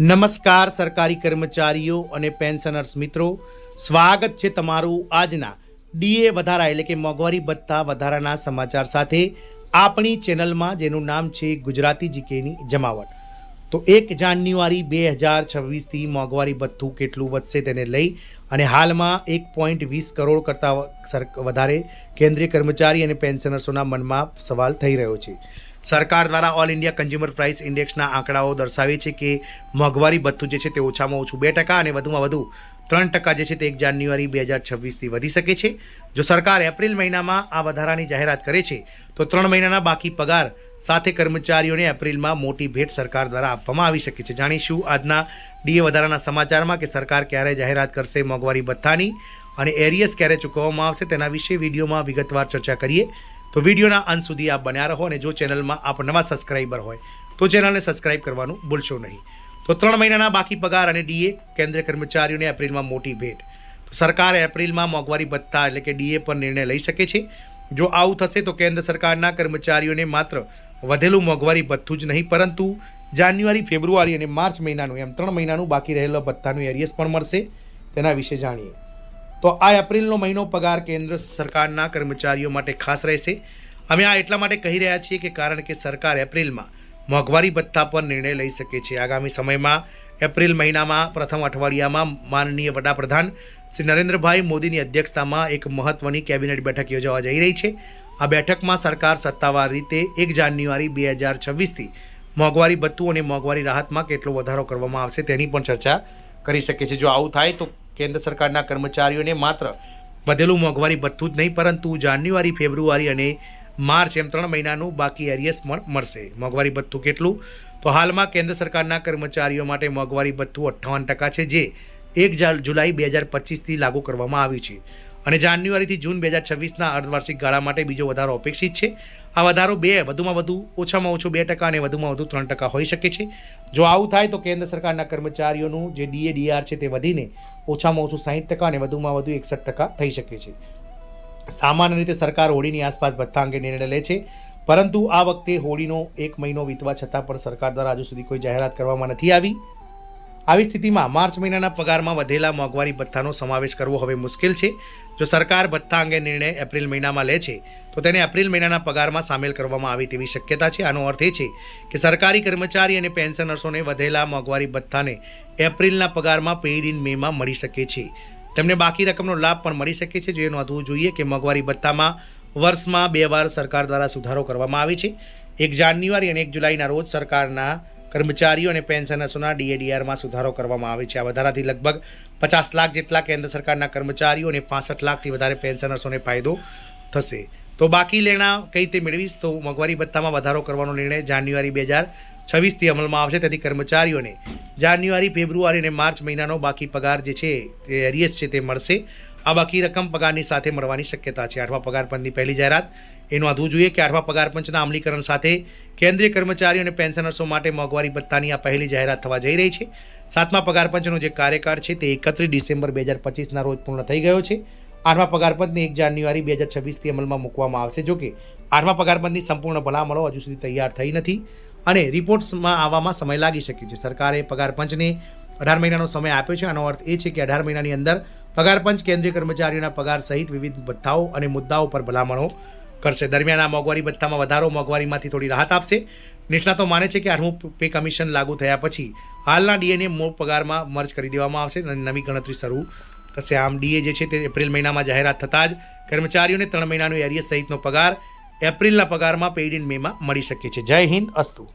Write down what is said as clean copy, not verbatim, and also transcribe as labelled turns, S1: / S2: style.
S1: નમસ્કાર સરકારી કર્મચારીઓ અને પેન્શનર્સ મિત્રો, સ્વાગત છે તમારું આજના ડીએ વધારા એટલે કે મોંઘવારી ભથ્થા વધારાના સમાચાર સાથે આપણી ચેનલમાં, જેનું નામ છે ગુજરાતી જીકેની જમાવટ. તો 1 જાન્યુઆરી 2026થી મોંઘવારી ભથ્થું કેટલું વધશે તેને લઈ અને હાલમાં 1.20 કરોડ કરતાં વધારે કેન્દ્રીય કર્મચારી અને પેન્શનર્સોના મનમાં સવાલ થઈ રહ્યો છે. સરકાર દ્વારા ઓલ ઇન્ડિયા કન્ઝ્યુમર પ્રાઇસ ઇન્ડેક્સના આંકડાઓ દર્શાવે છે કે મોંઘવારી ભથ્થું જે છે તે ઓછામાં ઓછું 2% અને વધુમાં વધુ 3% જે છે તે 1 જાન્યુઆરી 2026થી વધી શકે છે. જો સરકાર એપ્રિલ મહિનામાં આ વધારાની જાહેરાત કરે છે તો 3 મહિનાના બાકી પગાર સાથે કર્મચારીઓને એપ્રિલમાં મોટી ભેટ સરકાર દ્વારા આપવામાં આવી શકે છે. જાણીશું આજના ડીએ વધારાના સમાચારમાં કે સરકાર ક્યારે જાહેરાત કરશે મોંઘવારી ભથ્થાની અને એરિયસ ક્યારે ચૂકવવામાં આવશે, તેના વિશે વિડીયોમાં વિગતવાર ચર્ચા કરીએ. તો વિડીયોના અંત સુધી આપ બન્યા રહો અને જો ચેનલમાં આપ નવા સબસ્ક્રાઈબર હોય તો ચેનલને સબસ્ક્રાઈબ કરવાનું ભૂલશો નહીં. તો 3 મહિનાના બાકી પગાર અને ડીએ કેન્દ્રીય કર્મચારીઓને એપ્રિલમાં મોટી ભેટ. તો સરકાર એપ્રિલમાં મોંઘવારી ભથ્થા એટલે કે ડીએ પર નિર્ણય લઈ શકે છે. જો આવું થશે તો કેન્દ્ર સરકારના કર્મચારીઓને માત્ર વધેલું મોંઘવારી ભથ્થું જ નહીં, પરંતુ જાન્યુઆરી, ફેબ્રુઆરી અને માર્ચ મહિનાનું એમ 3 મહિનાનું બાકી રહેલો ભથ્થાનું એરિયસ પણ મળશે. તેના વિશે જાણીએ. તો આ એપ્રિલનો મહિનો પગાર કેન્દ્ર સરકારના કર્મચારીઓ માટે ખાસ રહેશે. અમે આ એટલા માટે કહી રહ્યા છીએ કે કારણ કે સરકાર એપ્રિલમાં મોંઘવારી ભથ્થા પર નિર્ણય લઈ શકે છે. આગામી સમયમાં એપ્રિલ મહિનામાં પ્રથમ અઠવાડિયામાં માનનીય વડાપ્રધાન શ્રી નરેન્દ્રભાઈ મોદીની અધ્યક્ષતામાં એક મહત્વની કેબિનેટ બેઠક યોજાવા જઈ રહી છે. આ બેઠકમાં સરકાર સત્તાવાર રીતે 1 જાન્યુઆરી 2026થી મોંઘવારી ભથ્થું અને મોંઘવારી રાહતમાં કેટલો વધારો કરવામાં આવશે તેની પણ ચર્ચા કરી શકે છે. જો આવું થાય તો કેન્દ્ર સરકારના કર્મચારીઓને માત્ર વધેલું મોંઘવારી ભથ્થું જ નહીં, પરંતુ જાન્યુઆરી, ફેબ્રુઆરી અને માર્ચ એમ 3 મહિનાનું બાકી એરિયસ પણ મળશે. મોંઘવારી ભથ્થું કેટલું? તો હાલમાં કેન્દ્ર સરકારના કર્મચારીઓ માટે મોંઘવારી ભથ્થું 58% છે, જે 1 જુલાઈ 2025થી લાગુ કરવામાં આવ્યું છે અને જાન્યુઆરીથી જૂન 2026ના અર્ધવાર્ષિક ગાળા માટે બીજો વધારો અપેક્ષિત છે. આ વધારો વધુમાં વધુ ઓછામાં ઓછો 2% અને વધુમાં વધુ 3% હોઈ શકે છે. જો આવું થાય તો કેન્દ્ર સરકારના કર્મચારીઓનું જે ડીઆર છે તે વધીને ઓછામાં ઓછું 60% અને વધુમાં વધુ 61% થઈ શકે છે. સામાન્ય રીતે સરકાર હોળીની આસપાસ ભથ્થા અંગે નિર્ણય લે છે, પરંતુ આ વખતે હોળીનો 1 મહિનો વીતવા છતાં પણ સરકાર દ્વારા હજુ સુધી કોઈ જાહેરાત કરવામાં નથી આવી. આવી સ્થિતિમાં માર્ચ મહિનાના પગારમાં વધેલા મોંઘવારી ભથ્થાનો સમાવેશ કરવો હવે મુશ્કેલ છે. જો સરકાર ભથ્થા અંગે નિર્ણય એપ્રિલ મહિનામાં લે છે તો તેને એપ્રિલ મહિનાના પગારમાં સામેલ કરવામાં આવે તેવી શક્યતા છે. આનો અર્થ એ છે કે સરકારી કર્મચારી અને પેન્શનર્સોને વધેલા મોંઘવારી ભથ્થાને એપ્રિલના પગારમાં પેઇડ ઇન મેમાં મળી શકે છે. તેમને બાકી રકમનો લાભ પણ મળી શકે છે. જો એ નોંધવું જોઈએ કે મોંઘવારી ભથ્થામાં વર્ષમાં 2 વાર સરકાર દ્વારા સુધારો કરવામાં આવે છે. 1 જાન્યુઆરી અને 1 જુલાઈના રોજ સરકારના કર્મચારીઓ અને પેન્શનર્સોના ડીઆરમાં સુધારો કરવામાં આવે છે. આ વધારાથી લગભગ 50 લાખ જેટલા કેન્દ્ર સરકારના કર્મચારીઓ અને 65 લાખથી વધારે પેન્શનર્સોને ફાયદો થશે. તો બાકી લેણા કઈ રીતે મેળવીશ? તો મોંઘવારી ભથ્થામાં વધારો કરવાનો નિર્ણય જાન્યુઆરી 2026થી અમલમાં આવશે. તેથી કર્મચારીઓને જાન્યુઆરી, ફેબ્રુઆરી અને માર્ચ મહિનાનો બાકી પગાર જે છે તે એરિયસ છે તે મળશે. આ બાકી રકમ પગારની સાથે મળવાની શક્યતા છે. 8મા પગાર પંચની પહેલી જાહેરાત. એ નોંધવું જોઈએ કે 8મા પગાર પંચના અમલીકરણ સાથે કેન્દ્રીય કર્મચારીઓ અને પેન્શનર્સો માટે મોંઘવારી ભથ્થાની આ પહેલી જાહેરાત થવા જઈ રહી છે. 7મા પગાર પંચનો જે કાર્યકાળ છે તે 31 ડિસેમ્બર 2025ના રોજ પૂર્ણ થઈ ગયો છે. 8મા પગાર પંચને 1 જાન્યુઆરી 2026થી અમલમાં મૂકવામાં આવશે. જોકે 8મા પગાર પંચની સંપૂર્ણ ભલામણો હજુ સુધી તૈયાર થઈ નથી અને રિપોર્ટ્સમાં આવવામાં સમય લાગી શકે છે. સરકારે પગાર પંચને 18 મહિનાનો સમય આપ્યો છે. આનો અર્થ એ છે કે 18 મહિનાની અંદર પગાર પંચ કેન્દ્રીય કર્મચારીઓના પગાર સહિત વિવિધ ભથ્થાઓ અને મુદ્દાઓ પર ભલામણો કરશે. દરમિયાન આ મોંઘવારી ભથ્થામાં વધારો મોંઘવારીમાંથી થોડી રાહત આપશે. નિષ્ણાતો માને છે કે 8મું પે કમિશન લાગુ થયા પછી હાલના ડીએને મૂળ પગારમાં મર્જ કરી દેવામાં આવશે અને નવી ગણતરી શરૂ થશે. આમ ડીએ જે છે તે એપ્રિલ મહિનામાં જાહેરાત થતાં જ કર્મચારીઓને 3 મહિનાનું એરિયસ સહિતનો પગાર એપ્રિલના પગારમાં પેઇડ ઇન મેમાં મળી શકે છે. જય હિન્દ, અસ્તુ.